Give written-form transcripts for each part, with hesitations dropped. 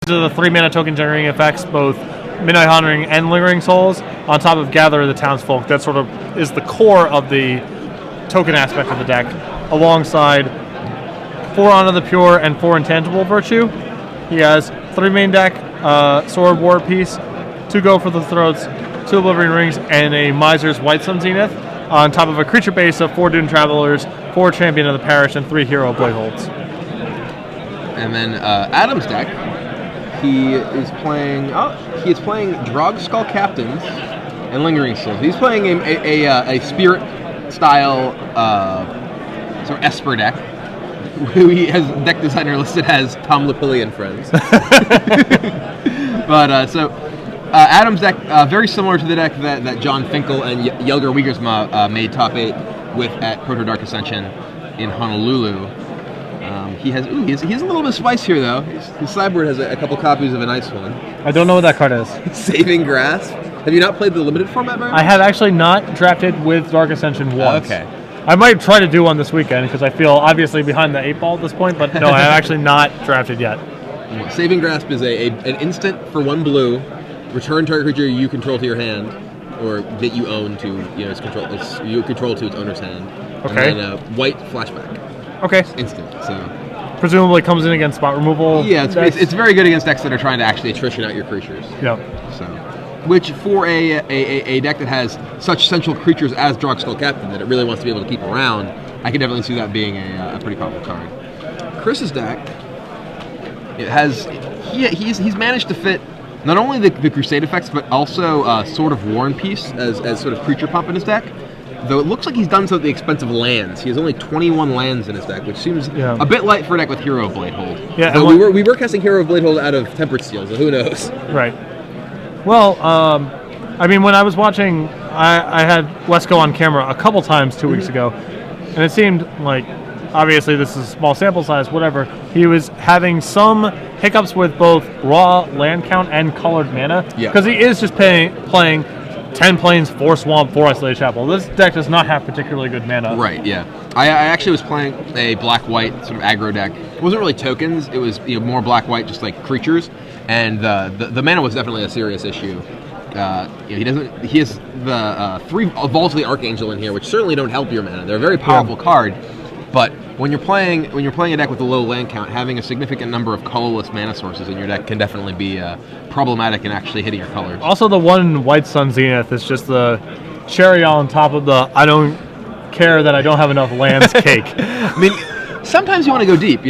the 3 mana token generating effects, both Midnight Haunting and Lingering Souls, on top of Gather the Townsfolk. That sort of is the core of the token aspect of the deck, alongside 4 Honor the Pure and 4 Intangible Virtue. He has 3 main deck, Sword War Piece, 2 Go for the Throats, 2 Oblivion Rings, and a Miser's White Sun Zenith, on top of a creature base of 4 Dune Travelers, 4 Champion of the Parish, and 3 Hero Bladeholds. And then Adam's deck, he is playing Drog Skull Captains and Lingering Souls. He's playing a Spirit style sort of Esper deck, who he has deck designer listed as Tom Lapilli and Friends. But Adam's deck, very similar to the deck that John Finkel and Jelger Wiegersma made top 8 with at Proto Dark Ascension in Honolulu. He has a little bit of spice here, though. His sideboard has a couple copies of a nice one. I don't know what that card is. Saving Grasp. Have you not played the limited format very much? I have actually not drafted with Dark Ascension once. Okay. I might try to do one this weekend because I feel obviously behind the 8 ball at this point, but no, I have actually not drafted yet. Saving Grasp is an instant for 1 blue. Return target creature you control to your hand, or that you own to you control to its owner's hand. Okay. And then white flashback. Okay. Instant. So presumably comes in against spot removal. Yeah, it's very good against decks that are trying to actually attrition out your creatures. Yeah. So, which for a deck that has such central creatures as Drog Skull Captain that it really wants to be able to keep around, I can definitely see that being a pretty powerful card. Chris's deck, he's managed to fit not only the Crusade effects, but also Sword of War and Peace as sort of creature pump in his deck. Though it looks like he's done so at the expense of lands. He has only 21 lands in his deck, which seems a bit light for a deck with Hero of Bladehold. Yeah, so we were casting Hero of Bladehold out of Tempered Steel, so who knows? Right. Well, I mean, when I was watching, I had Wesco on camera a couple times 2 weeks ago, and it seemed like, obviously this is a small sample size, whatever, he was having some hiccups with both raw land count and colored mana, because he is just playing 10 plains, 4 swamp, 4 isolated chapel. This deck does not have particularly good mana. Right, yeah. I actually was playing a black-white sort of aggro deck. It wasn't really tokens, it was more black-white, just like creatures, and the mana was definitely a serious issue. He has the 3 Vault of the Archangel in here, which certainly don't help your mana. They're a very powerful card, but when you're playing a deck with a low land count, having a significant number of colorless mana sources in your deck can definitely be problematic in actually hitting your colors. Also, the 1 White Sun Zenith is just the cherry on top of the I don't care that I don't have enough lands cake. I mean, sometimes you want to go deep,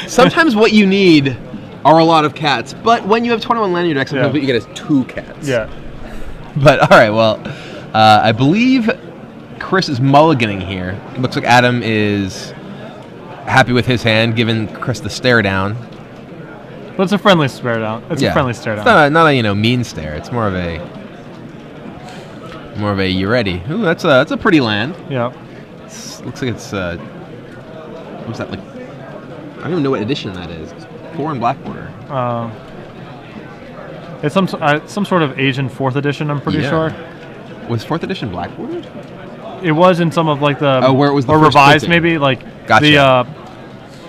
Sometimes what you need are a lot of cats, but when you have 21 land in your deck, sometimes what you get is 2 cats. Yeah. But all right, well, I believe Chris is mulliganing here. It looks like Adam is happy with his hand, giving Chris the stare down. But it's a friendly stare down. It's a friendly stare down. It's not a mean stare. It's more of a you ready? Ooh, that's a pretty land. Yeah. Looks like it's what's that like? I don't even know what edition that is. It's 4 in black border. It's some sort of Asian 4th edition. I'm pretty sure. Was 4th edition black bordered? It was in some of like the where it was the or first revised printing. maybe like Gotcha.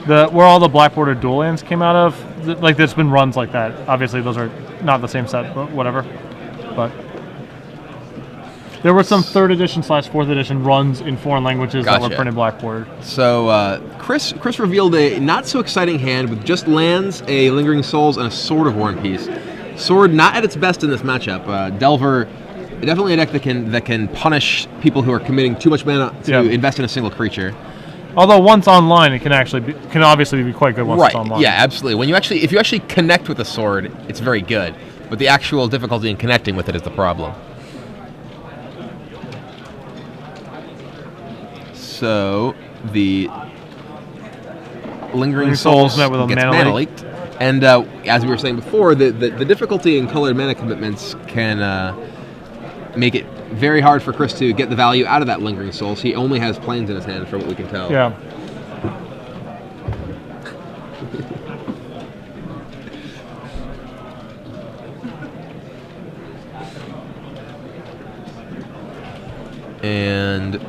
the where all the black border dual lands came out of. Like there's been runs like that. Obviously those are not the same set, but whatever. But there were some 3rd edition / 4th edition runs in foreign languages that were printed black bordered. So Chris revealed a not so exciting hand with just lands, a Lingering Souls, and a Sword of War and Peace. Sword not at its best in this matchup. Delver. Definitely a deck that can punish people who are committing too much mana to invest in a single creature. Although once online, it can obviously be quite good once it's online. Yeah, absolutely. If you actually connect with a sword, it's very good. But the actual difficulty in connecting with it is the problem. So the Lingering Souls met with a gets mana leaked. And as we were saying before, the difficulty in colored mana commitments can make it very hard for Chris to get the value out of that Lingering Souls. He only has plains in his hand, from what we can tell. Yeah. And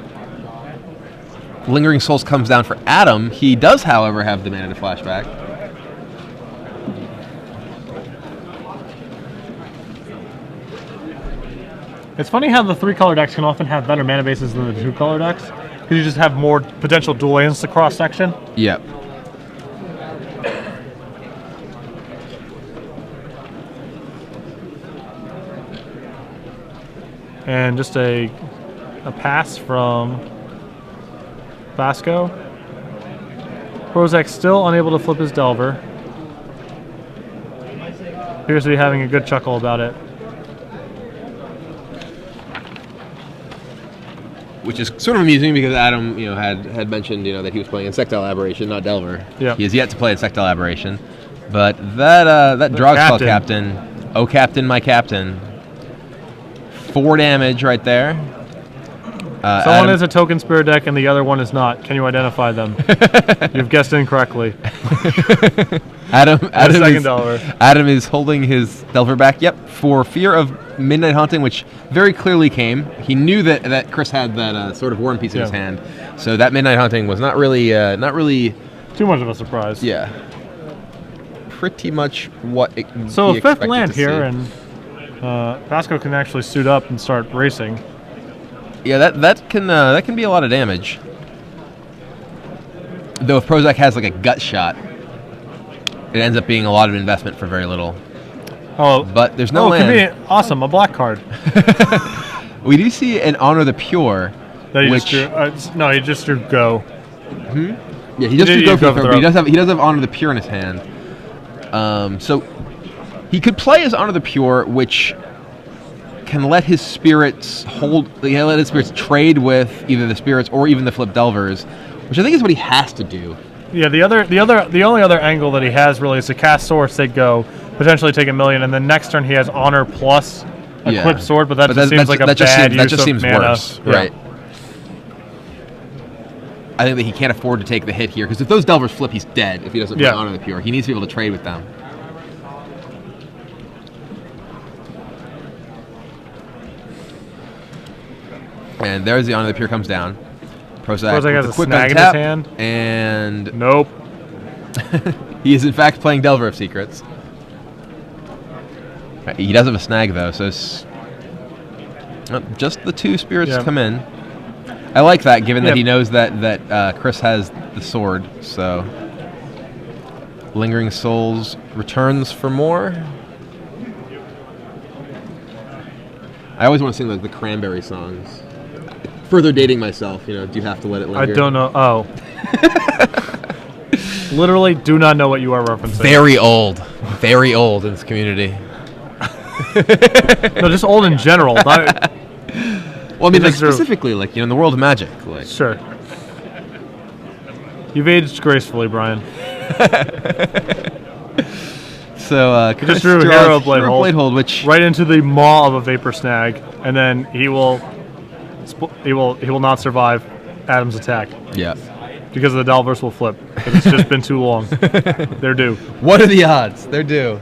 Lingering Souls comes down for Adam. He does, however, have the mana to flashback. It's funny how the 3-color decks can often have better mana bases than the 2-color decks, because you just have more potential dual lands to cross-section. Yep. And just a pass from Basco. Prosak still unable to flip his Delver. Appears to be having a good chuckle about it. Which is sort of amusing because Adam, had mentioned, that he was playing Insectile Aberration, not Delver. Yeah. He has yet to play Insectile Aberration, but that Drogspell Captain, oh Captain, my Captain, 4 damage right there. One is a token spirit deck and the other one is not. Can you identify them? You've guessed incorrectly. Adam is holding his Delver back. Yep, for fear of Midnight Haunting, which very clearly came. He knew that Chris had that Sword of War and Peace in his hand, so that Midnight Haunting was not really too much of a surprise. Yeah, pretty much what. So a 5th land here, and Basco can actually suit up and start racing. Yeah, that can be a lot of damage. Though if Prosak has like a gut shot, it ends up being a lot of investment for very little. Oh, but there's no land. It could be awesome, a black card. We do see an Honor the Pure. That he just drew, no, he just drew go. Yeah, he just drew go for the throw, but he does have Honor the Pure in his hand. So he could play his Honor the Pure, which can let his spirits trade with either the spirits or even the flip Delvers, which I think is what he has to do. Yeah, the only other angle that he has really is to cast Source, take go, potentially take 1 million, and then next turn he has Honor plus Equip Sword, but that just seems like a bad use of mana. That just seems worse, right? I think that he can't afford to take the hit here, because if those Delvers flip, he's dead if he doesn't play Honor the Pure. He needs to be able to trade with them. And there's the Honor the Pure comes down. Prosak has a snag in his hand. And nope. He is in fact playing Delver of Secrets. He does have a snag though, so just the 2 spirits come in. I like that, given that he knows that Chris has the sword. So Lingering Souls returns for more. I always want to sing like the Cranberry songs. Further dating myself, do you have to let it linger? I don't know. Oh. Literally do not know what you are referencing. Very old in this community. No, just old in general. Well, I mean, specifically, in the world of Magic. Sure. You've aged gracefully, Brian. So, he just drew Hero Blade Hold, which right into the maw of a Vapor Snag, and then he will not survive Adam's attack. Yeah. Because the Delvers will flip. It's just been too long. They're due. What are the odds? They're due.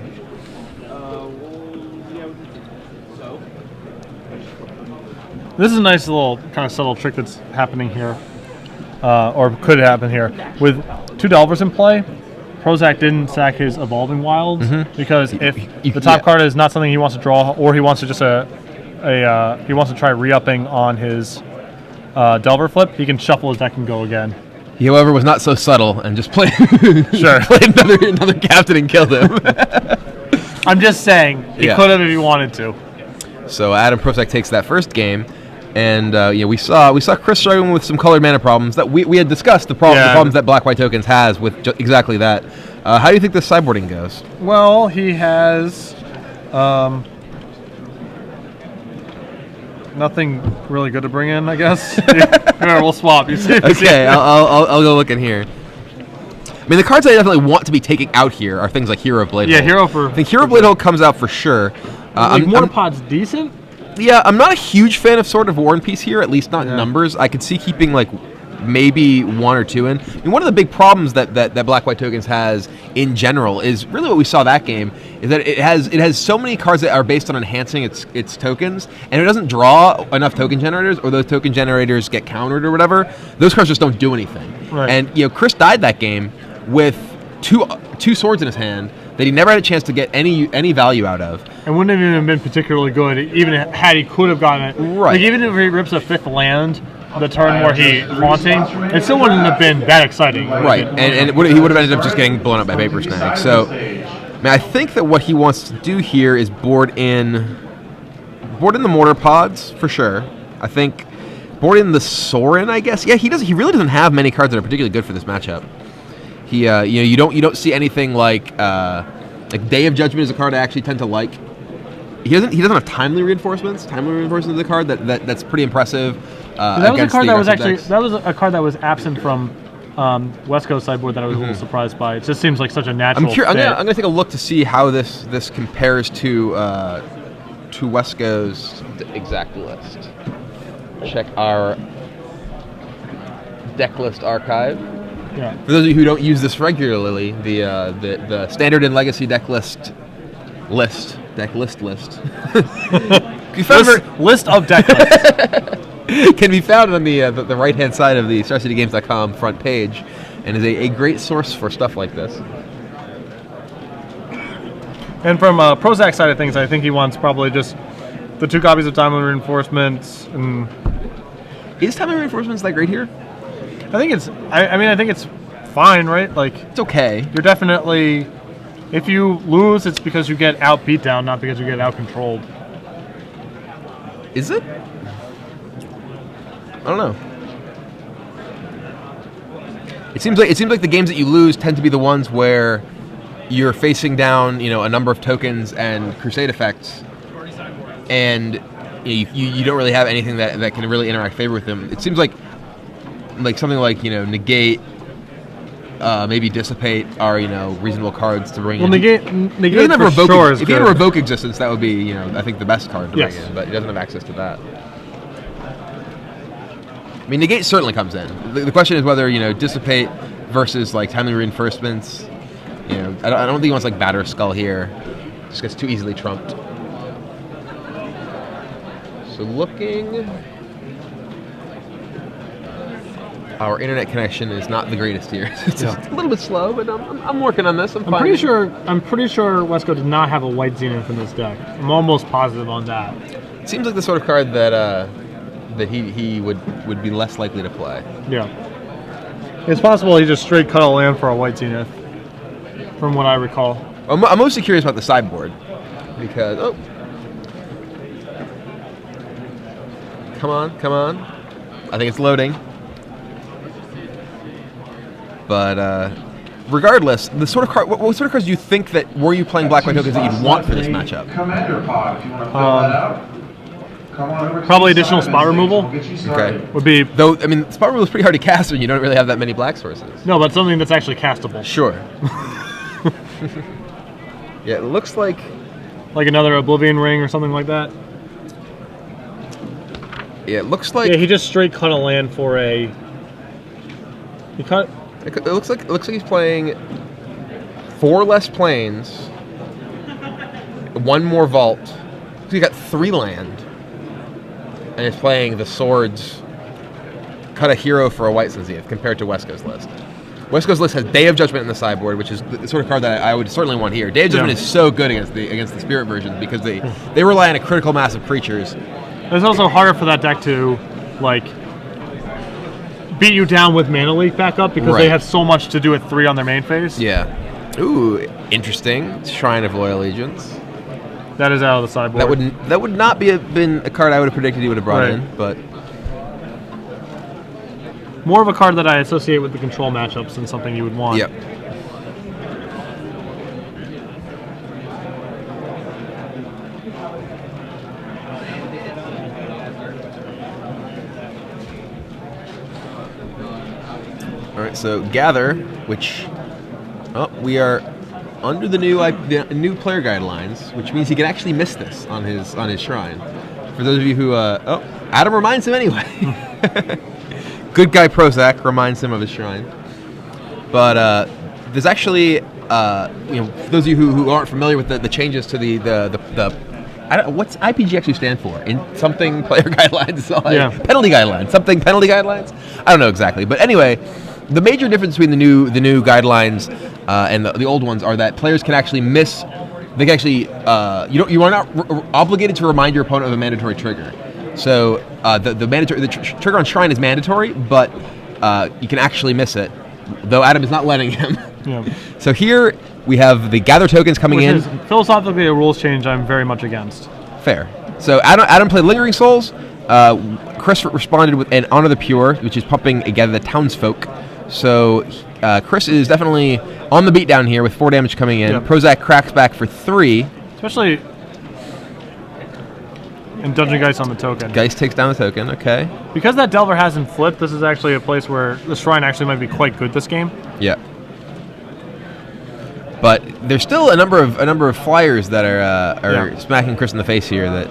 This is a nice little kind of subtle trick that's happening here, or could happen here. With 2 Delvers in play, Prosak didn't sack his Evolving Wilds, because if the top card is not something he wants to draw, or he wants to just he wants to try re-upping on his Delver flip, he can shuffle his deck and go again. He, however, was not so subtle and just played sure. played another captain and killed him. I'm just saying, he could have if he wanted to. So Adam Prosak takes that first game, and we saw Chris struggling with some colored mana problems that we had discussed the problems that Black-White Tokens has with exactly that. How do you think this sideboarding goes? Well, he has nothing really good to bring in, I guess. Here, we'll swap. You see? Okay, I'll go look in here. I mean, the cards I definitely want to be taking out here are things like Hero Blade Hold. Yeah, I think Hero Blade Hold comes out for sure. Mortarpod's decent? Yeah, I'm not a huge fan of Sword of War and Peace here, at least not in numbers. I could see keeping maybe 1 or 2 in. I mean, one of the big problems that Black-White Tokens has in general is really what we saw that game, is that it has so many cards that are based on enhancing its tokens, and it doesn't draw enough token generators, or those token generators get countered or whatever. Those cards just don't do anything. Right. And Chris died that game with two swords in his hand, that he never had a chance to get any value out of. And wouldn't have even been particularly good, even had he could have gotten it. Right. Like, even if he rips a 5th land, the turn where he haunting, it still wouldn't have been that exciting. Right, and he would have ended up just getting blown up by Paper Snag. So, I mean, I think that what he wants to do here is board in the Mortar Pods for sure. I think board in the Sorin, I guess. Yeah, he really doesn't have many cards that are particularly good for this matchup. He, you don't see anything like Day of Judgment is a card I actually tend to like. He doesn't have Timely Reinforcements. Timely Reinforcements is a card that's pretty impressive. That was a card that was absent from Wesco's sideboard that I was a little surprised by. It just seems like such a natural. I'm gonna take a look to see how this compares to Wesco's exact list. Check our deck list archive. Yeah. For those of you who don't use this regularly, the standard and legacy deck list. List of deck lists. Can be found on the right hand side of the StarCityGames.com front page, and is a great source for stuff like this. And from Prosak side of things, I think he wants probably just the 2 copies of Timely Reinforcements. And is Timely Reinforcements that great here? I think it's. I think it's fine, right? Like, it's okay. You're definitely. If you lose, it's because you get out beat down, not because you get out controlled. Is it? I don't know. It seems like the games that you lose tend to be the ones where you're facing down, a number of tokens and crusade effects, and you don't really have anything that can really interact favor with them. It seems like something like negate, maybe dissipate are reasonable cards to bring in. Negate he doesn't have for sure is if good. he had a revoke existence, that would be I think the best card to yes. bring in, but he doesn't have access to that. I mean, negate certainly comes in. The question is whether dissipate versus like timely reinforcements. I don't think he wants like batter skull here. Just gets too easily trumped. So looking, our internet connection is not the greatest here. It's a little bit slow, but I'm working on this. I'm pretty sure Wesco did not have a white Zenith in this deck. I'm almost positive on that. It seems like the sort of card that he would be less likely to play. Yeah. It's possible he just straight cut a land for a white Zenith, from what I recall. I'm mostly curious about the sideboard, because... Come on. I think it's loading. But regardless, the sort of card, what sort of cards do you think that, were you playing black-white tokens, that you'd want for this matchup? Commander pod, if you want to fill that out. Probably additional spot removal. Okay. Would be, though. I mean, spot removal is pretty hard to cast when you don't really have that many black sources. No, but something that's actually castable. Sure. Yeah, it looks like another Oblivion Ring or something like that. Yeah, it looks like. Yeah, he just straight cut a land for a. He cut. It looks like he's playing 4 less planes, 1 more vault. So he got 3 land. And is playing the swords, cut a hero for a white Zenith compared to Wesco's list. Wesco's list has Day of Judgment in the sideboard, which is the sort of card that I would certainly want here. Day of Judgment is so good against the Spirit version because they rely on a critical mass of creatures. It's also harder for that deck to beat you down with Mana Leak back up because they have so much to do at 3 on their main phase. Yeah. Ooh, interesting. Shrine of Loyal Allegiance. That is out of the sideboard. That would not been a card I would have predicted he would have brought in, but more of a card that I associate with the control matchups than something you would want. Yep. All right, so Gather, which we are under the new player guidelines, which means he can actually miss this on his shrine. For those of you who Adam reminds him anyway. Good guy Prosak reminds him of his shrine. But there's actually for those of you who aren't familiar with the changes to the what's IPG actually stand for? In something player guidelines? Penalty guidelines. Something penalty guidelines? I don't know exactly. But anyway, the major difference between the new guidelines and the old ones are that players can actually miss. They can actually you are not obligated to remind your opponent of a mandatory trigger. So the trigger on Shrine is mandatory, but you can actually miss it, though Adam is not letting him. Yeah. So here we have the gather tokens coming in. Which is philosophically a rules change I'm very much against. Fair. So Adam played Lingering Souls. Chris responded with an Honor the Pure, which is pumping Gather the Townsfolk. So Chris is definitely on the beat down here with 4 damage coming in. Yep. Prosak cracks back for 3. Especially in Dungeon Geist on the token. Geist takes down the token, okay. Because that Delver hasn't flipped, this is actually a place where the Shrine actually might be quite good this game. Yeah. But there's still a number of flyers that are smacking Chris in the face here that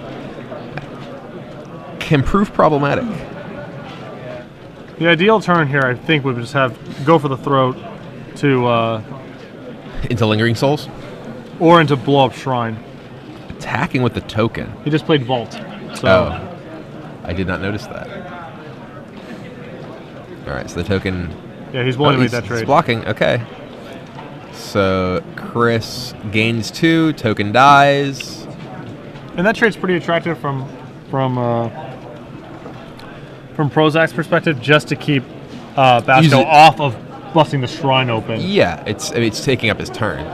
can prove problematic. The ideal turn here, I think, would just go for the throat to into Lingering Souls, or into blow up Shrine. Attacking with the token. He just played Vault. So. Oh, I did not notice that. All right, so the token. Yeah, he's willing to make that trade. He's blocking. Okay. So Chris gains 2, token dies. And that trade's pretty attractive from Prosak's perspective, just to keep Basco off of busting the Shrine open. Yeah, it's taking up his turn.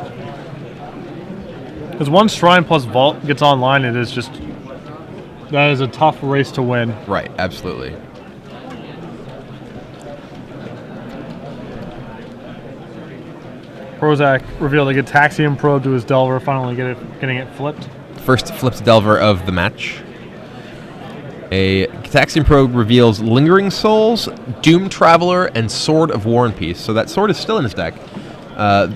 Because once Shrine plus Vault gets online, that is a tough race to win. Right, absolutely. Prosak revealed a Gitaxian probe to his Delver, finally getting it flipped. First flipped Delver of the match. A Gitaxian probe reveals Lingering Souls, Doom Traveler, and Sword of War and Peace. So that sword is still in his deck. I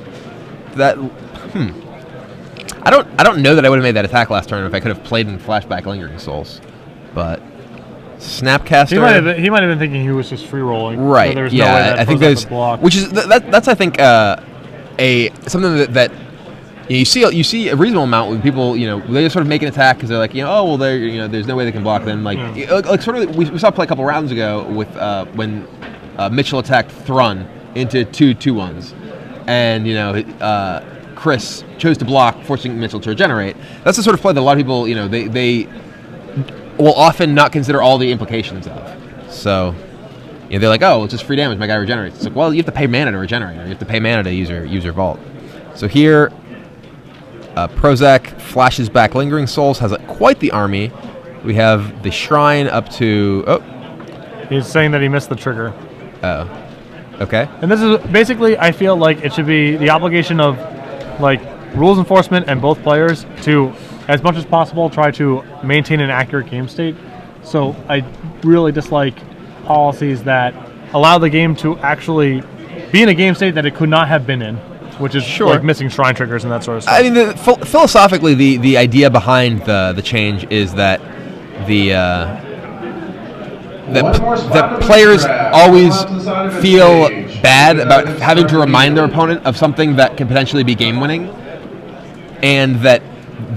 don't know that I would have made that attack last turn if I could have played in flashback Lingering Souls, but Snapcaster. He might have been thinking he was just free rolling. Right. So there's yeah. no way that I think there's block. Which is that's I think something that you see a reasonable amount with people. They just sort of make an attack because they're like there's no way they can block them. Like sort of we saw play a couple rounds ago with when Mitchell attacked Thrun into 2/2/1s, and Chris chose to block, forcing Mitchell to regenerate. That's the sort of play that a lot of people, they will often not consider all the implications of. So, they're like, oh, it's just free damage, my guy regenerates. It's like, well, you have to pay mana to regenerate, or you have to pay mana to use your Vault. So here, Prosak flashes back Lingering Souls, has quite the army. We have the Shrine up to... Oh. He's saying that he missed the trigger. Oh. Okay. And this is basically, I feel like it should be the obligation of rules enforcement and both players to, as much as possible, try to maintain an accurate game state. So I really dislike policies that allow the game to actually be in a game state that it could not have been in, which is like missing Shrine triggers and that sort of stuff. I mean, philosophically, the idea behind the change is that that players always feel bad about having to remind their opponent of something that can potentially be game-winning, and that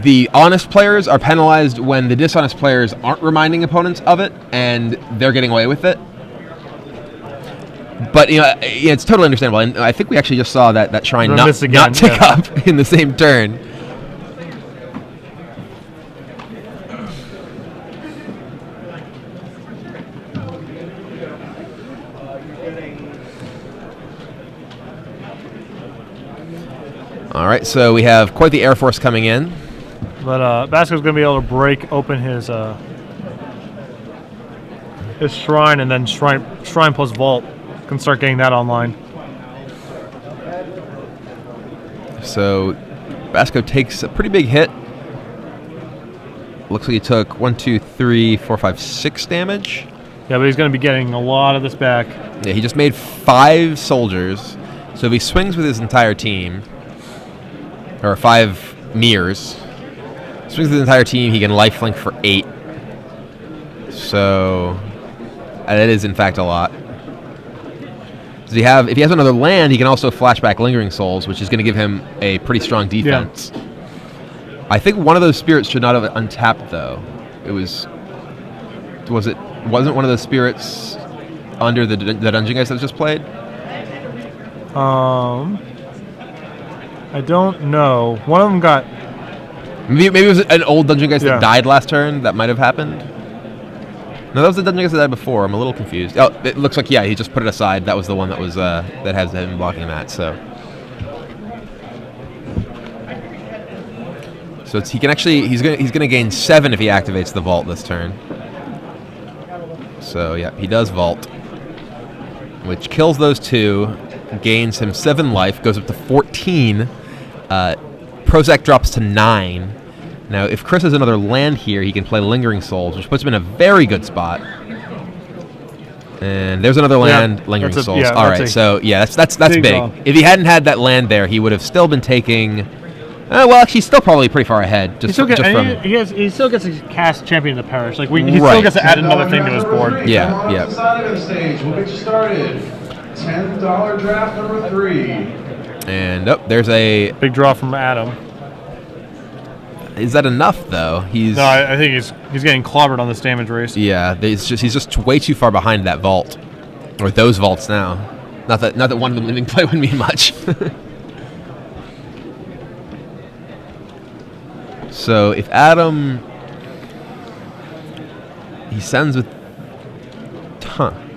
the honest players are penalized when the dishonest players aren't reminding opponents of it, and they're getting away with it. But it's totally understandable, and I think we actually just saw that Shrine not tick up in the same turn. All right, so we have quite the Air Force coming in. But Basco's going to be able to break open his Shrine, and then Shrine plus Vault can start getting that online. So Basco takes a pretty big hit. Looks like he took 1, 2, 3, 4, 5, 6 damage. Yeah, but he's going to be getting a lot of this back. Yeah, he just made 5 soldiers. So if he swings with his entire team, or 5 mirrors, swings with his entire team, he can lifelink for 8. So that is in fact a lot. Does he have? If he has another land, he can also flashback Lingering Souls, which is going to give him a pretty strong defense. Yeah. I think one of those spirits should not have untapped though. Wasn't one of those spirits under the Dungeon Geist that was just played? I don't know. One of them got... Maybe it was an old Dungeon Geist Yeah. that died last turn. That might have happened. No, that was the Dungeon Geist that died before. I'm a little confused. Oh, it looks like, yeah, he just put it aside. That was the one that was that has him blocking that, so... So he can actually... He's gonna gain 7 if he activates the Vault this turn. So, yeah, he does Vault. Which kills those 2, gains him 7 life, goes up to 14. Prosak drops to 9. Now, if Chris has another land here, he can play Lingering Souls, which puts him in a very good spot. And there's another land, Lingering Souls. Yeah, all right, so yeah, that's big. If he hadn't had that land there, he would have still been taking. Well, actually, he's still probably pretty far ahead. Just, he still gets to cast Champion of the Parish. Like he still gets to add another thing to his board. Yeah, yeah. Side of the stage, we'll get you started. $10 draft number 3. And there's a big draw from Adam. Is that enough though? No, I think he's getting clobbered on this damage race. Yeah, he's just way too far behind that vault, or those vaults now. Not that one of them didn't play with me much. So if Adam, he sends with,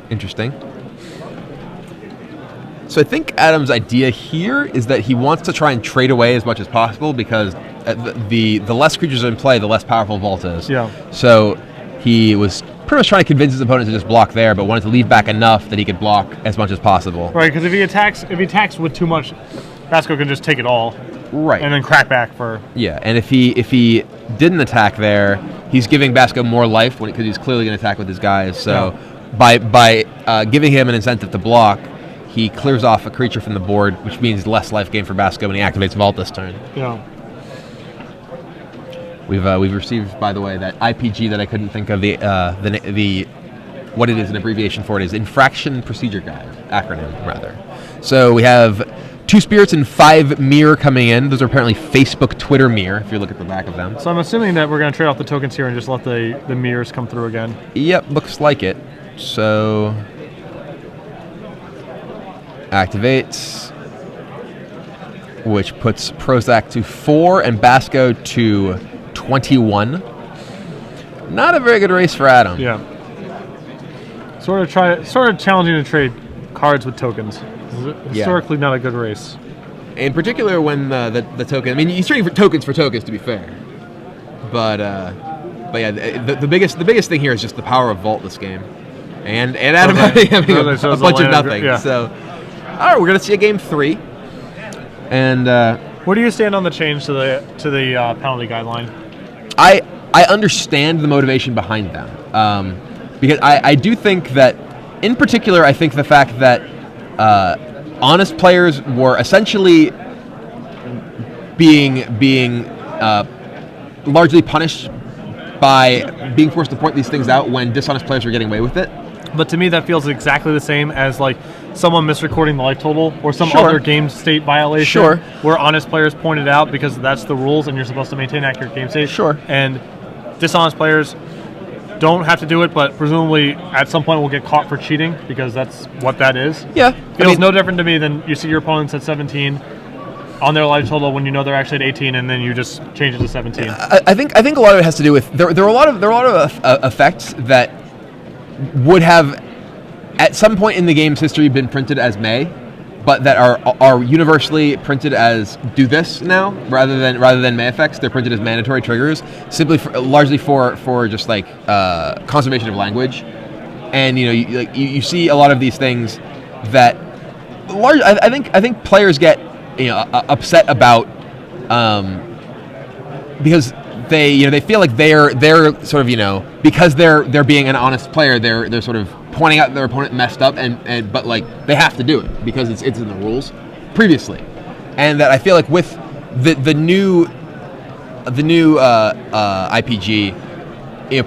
interesting. So I think Adam's idea here is that he wants to try and trade away as much as possible because the less creatures in play, the less powerful Vault is. Yeah. So he was pretty much trying to convince his opponent to just block there, but wanted to leave back enough that he could block as much as possible. Right, because if he attacks with too much, Basco can just take it all. Right. And then crack back for... Yeah, and if he didn't attack there, he's giving Basco more life because he's clearly going to attack with his guys. So by giving him an incentive to block, he clears off a creature from the board, which means less life gain for Basco when he activates Vault this turn. Yeah. We've received, by the way, that IPG that I couldn't think of the what it is an abbreviation for. It is Infraction Procedure Guide, acronym rather. So we have 2 spirits and 5 mirror coming in. Those are apparently Facebook, Twitter mirror, if you look at the back of them. So I'm assuming that we're going to trade off the tokens here and just let the mirrors come through again. Yep, looks like it. So activates, which puts Prosak to 4 and Basco to 21. Not a very good race for Adam. Yeah. Sort of challenging to trade cards with tokens. Historically, not a good race. In particular, when the token. I mean, he's trading for tokens, to be fair. But yeah, the biggest thing here is just the power of Vault this game, and Adam having a bunch of nothing. Yeah. So, all right, we're gonna see a game 3. And where do you stand on the change to the penalty guideline? I understand the motivation behind them, because I do think that, in particular, I think the fact that honest players were essentially being largely punished by being forced to point these things out when dishonest players were getting away with it. But to me, that feels exactly the same as like someone misrecording the life total or some other game state violation where honest players point it out because that's the rules and you're supposed to maintain accurate game state. And dishonest players don't have to do it, but presumably at some point will get caught for cheating because that's what that is. Yeah. Feels no different to me than you see your opponents at 17 on their life total when you know they're actually at 18 and then you just change it to 17. I think a lot of it has to do with there are a lot of effects that would have at some point in the game's history been printed as may, but that are universally printed as do this now rather than may effects. They're printed as mandatory triggers, simply largely for just like conservation of language. And you see a lot of these things that I think players get upset about because they feel like they're sort of because they're being an honest player, they're sort of pointing out their opponent messed up and but like they have to do it because it's in the rules previously. And that I feel like with the new IPG,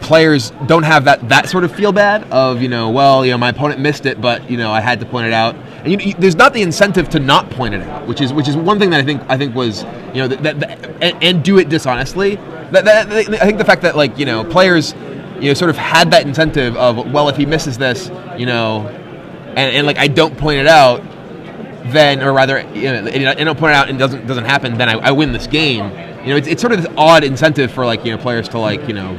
players don't have that sort of feel bad of my opponent missed it, but I had to point it out. And there's not the incentive to not point it out, which is one thing that I think was and do it dishonestly. I think the fact that players sort of had that incentive of, well, if he misses this, and like I don't point it out, then, or rather, and I don't point it out and it doesn't happen, then I win this game. It's sort of this odd incentive for players to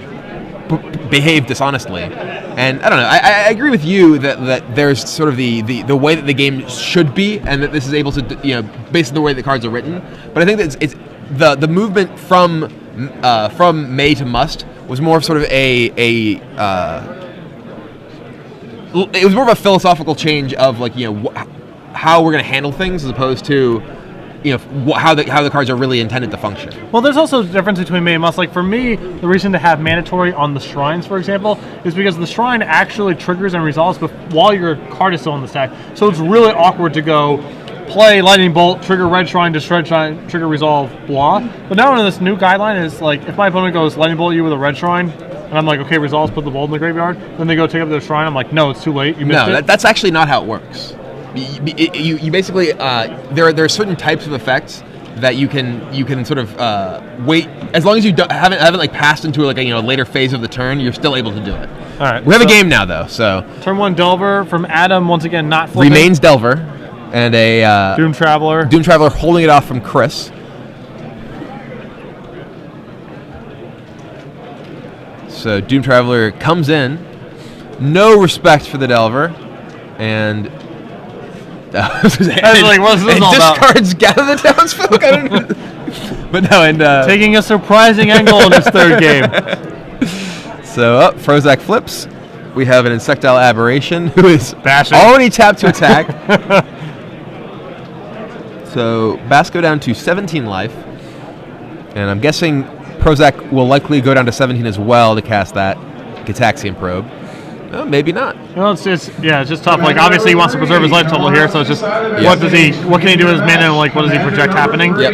behave dishonestly. And I don't know. I agree with you that there's sort of the way that the game should be, and that this is able to based on the way the cards are written. But I think that it's the movement from may to must was more of sort of it was more of a philosophical change of how we're going to handle things as opposed to how the cards are really intended to function. Well, there's also a difference between may and must. Like for me, the reason to have mandatory on the shrines, for example, is because the shrine actually triggers and resolves while your card is still in the stack. So it's really awkward to go play lightning bolt, trigger red shrine, destroy shrine, trigger resolve, blah. But now in this new guideline is if my opponent goes lightning bolt you with a red shrine, and I'm like, okay, resolves, put the bolt in the graveyard. Then they go take up their shrine. I'm like, no, it's too late. You missed it. No, that's actually not how it works. You basically there are certain types of effects that you can sort of wait as long as you haven't passed into a later phase of the turn. You're still able to do it. All right, we have a game now though. So turn 1 Delver from Adam, once again not flipping. Remains Delver, and a Doom Traveler. Doom Traveler holding it off from Chris. So Doom Traveler comes in, no respect for the Delver, and what's this all about? Discards Gather the Townsfolk. I don't know. But no, and taking a surprising angle in his third game. So Prosak flips. We have an Insectile Aberration who is bashing. Already tapped to attack. So Basco down to 17 life, and I'm guessing Prosak will likely go down to 17 as well to cast that Gitaxian Probe. Oh, maybe not. Well, it's just tough. Obviously he wants to preserve his life total here, so it's just what can he do with his mana, and what does he project happening? Yep.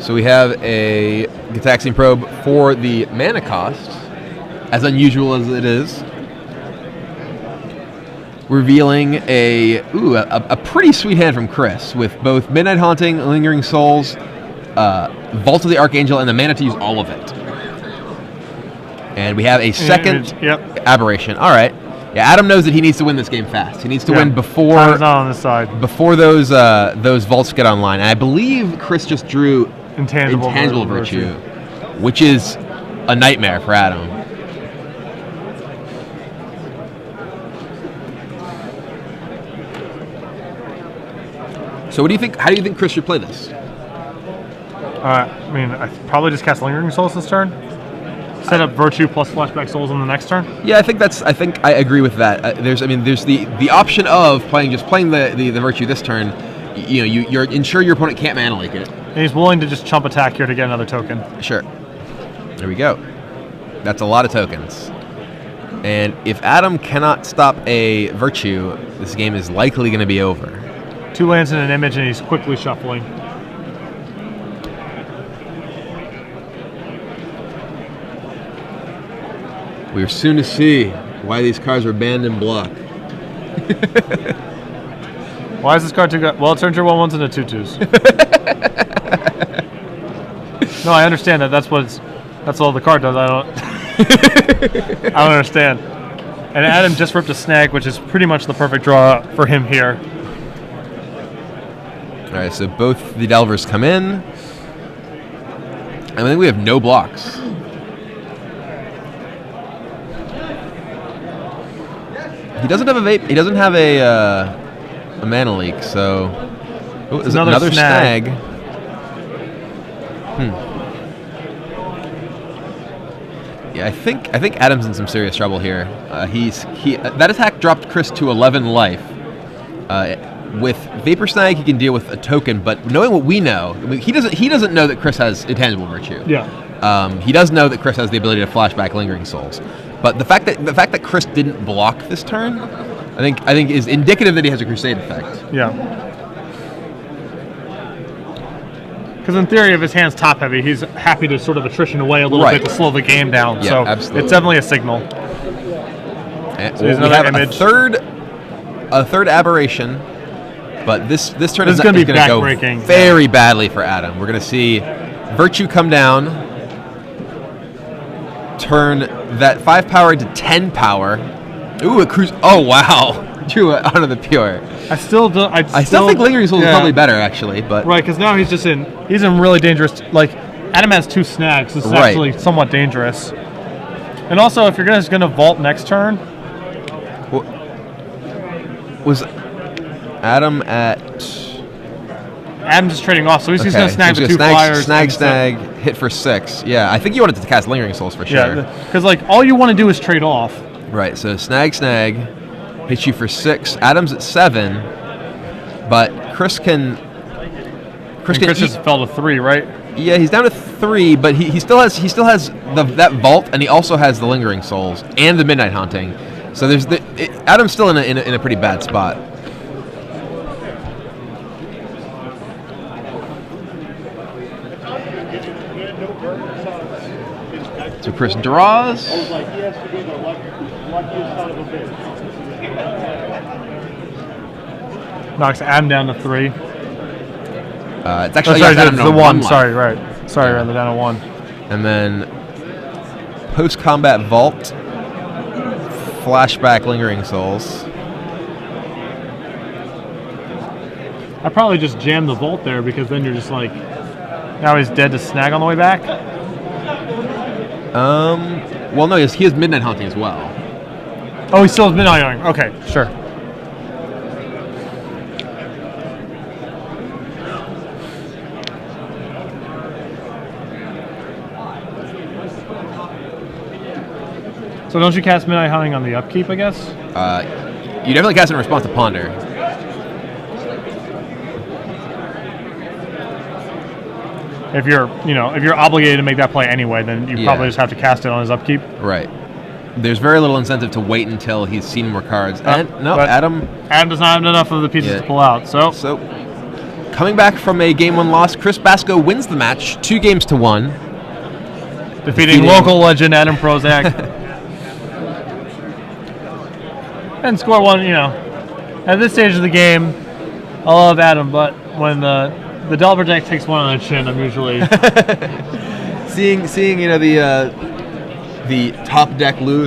So we have a Gitaxian Probe for the mana cost, as unusual as it is, revealing a pretty sweet hand from Chris with both Midnight Haunting, Lingering Souls, Vault of the Archangel, and the mana to use all of it. And we have a second Aberration. All right. Yeah, Adam knows that he needs to win this game fast. He needs to win before time's not on this side. Before those vaults get online. And I believe Chris just drew Intangible Virtue, which is a nightmare for Adam. So what do you think? How do you think Chris should play this? I probably just cast Lingering Souls this turn. Set up Virtue plus Flashback Souls on the next turn. Yeah, I think I agree with that. There's the option of playing the Virtue this turn. You're ensure your opponent can't mana leak it. And he's willing to just chump attack here to get another token. Sure. There we go. That's a lot of tokens. And if Adam cannot stop a Virtue, this game is likely going to be over. 2 lands and an image, and he's quickly shuffling. We are soon to see why these cards are banned in block. Why is this card too good? Well, it turns your 1/1s into 2/2s. No, I understand that. That's all the card does. I don't understand. And Adam just ripped a snag, which is pretty much the perfect draw for him here. All right, so both the Delvers come in. I think we have no blocks. He doesn't have a vape. He doesn't have a mana leak. So is another snag. Yeah, I think Adam's in some serious trouble here. That attack dropped Chris to 11 life. With Vapor Snag, he can deal with a token, but knowing what we know, he doesn't know that Chris has Intangible Virtue. Yeah. He does know that Chris has the ability to flashback Lingering Souls, but the fact that Chris didn't block this turn, I think is indicative that he has a Crusade effect. Yeah. Because in theory, if his hand's top heavy, he's happy to sort of attrition away a little bit to slow the game down. Yeah, so absolutely. It's definitely a signal. And so we have image. a third Aberration. But this turn is going to go very badly for Adam. We're going to see Virtue come down, turn that 5 power into 10 power. Ooh, it cruise. Oh wow, drew it onto the pure. I still think Lingering Souls is probably better actually, but right, because now he's in really dangerous. Like Adam has 2 snags. This is actually somewhat dangerous. And also, if you're just gonna vault next turn, was Adam at? Adam's just trading off, so he's just gonna snag the 2 flyers. Snag, hit for 6. Yeah, I think you wanted to cast Lingering Souls for sure. Yeah, because like all you want to do is trade off. Right. So snag, hits you for 6. Adam's at 7, but Chris just fell to 3, right? Yeah, he's down to 3, but he still has that vault, and he also has the Lingering Souls and the Midnight Haunting. So Adam's still in a pretty bad spot. So Chris draws. Knocks Adam down to 3. It's actually the 1. Sorry, right. Sorry, they're down to 1. And then post-combat vault, flashback Lingering Souls. I probably just jammed the vault there because then you're just like, now he's dead to snag on the way back. Well, no, he has Midnight Haunting as well. Oh, he still has Midnight Haunting. Okay, sure. So don't you cast Midnight Haunting on the upkeep, I guess? You definitely cast it in response to Ponder. If you're obligated to make that play anyway, then you probably just have to cast it on his upkeep. Right. There's very little incentive to wait until he's seen more cards. Adam does not have enough of the pieces to pull out. So coming back from a Game 1 loss, Chris Basco wins the match 2-1. Defeating local legend Adam Prosak. And score 1, at this stage of the game, I love Adam, but when the Delver deck takes 1 on the chin, I'm usually seeing the top deck lose.